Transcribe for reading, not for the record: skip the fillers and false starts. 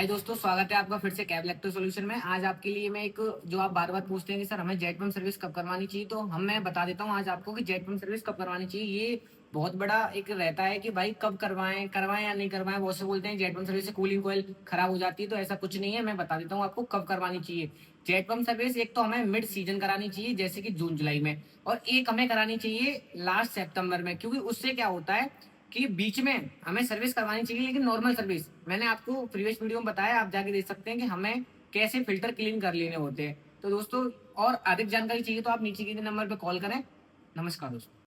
हाय दोस्तों, स्वागत है आपका फिर से कैब इलेक्ट्रो सॉल्यूशन में। आज आपके लिए मैं एक जो आप बार बार पूछते हैं कि सर हमें जेट पंप सर्विस कब करवानी चाहिए, तो मैं बता देता हूँ आज आपको कि जेट पंप सर्विस कब करवानी चाहिए। ये बहुत बड़ा एक रहता है कि भाई कब करवाएं करवाएं या नहीं करवाएं। बहुत से बोलते हैं जेट पंप सर्विस से कूलिंग कोयल खराब हो जाती है, तो ऐसा कुछ नहीं है। मैं बता देता हूँ आपको कब करवानी चाहिए। जेट पंप सर्विस एक तो हमें मिड सीजन करानी चाहिए, जैसे कि जून जुलाई में, और एक हमें करानी चाहिए लास्ट सितंबर में, क्योंकि उससे क्या होता है कि बीच में हमें सर्विस करवानी चाहिए, लेकिन नॉर्मल सर्विस। मैंने आपको प्रीवियस वीडियो में बताया, आप जाके देख सकते हैं कि हमें कैसे फिल्टर क्लीन कर लेने होते हैं। तो दोस्तों, और अधिक जानकारी चाहिए तो आप नीचे के नंबर पे कॉल करें। नमस्कार दोस्तों।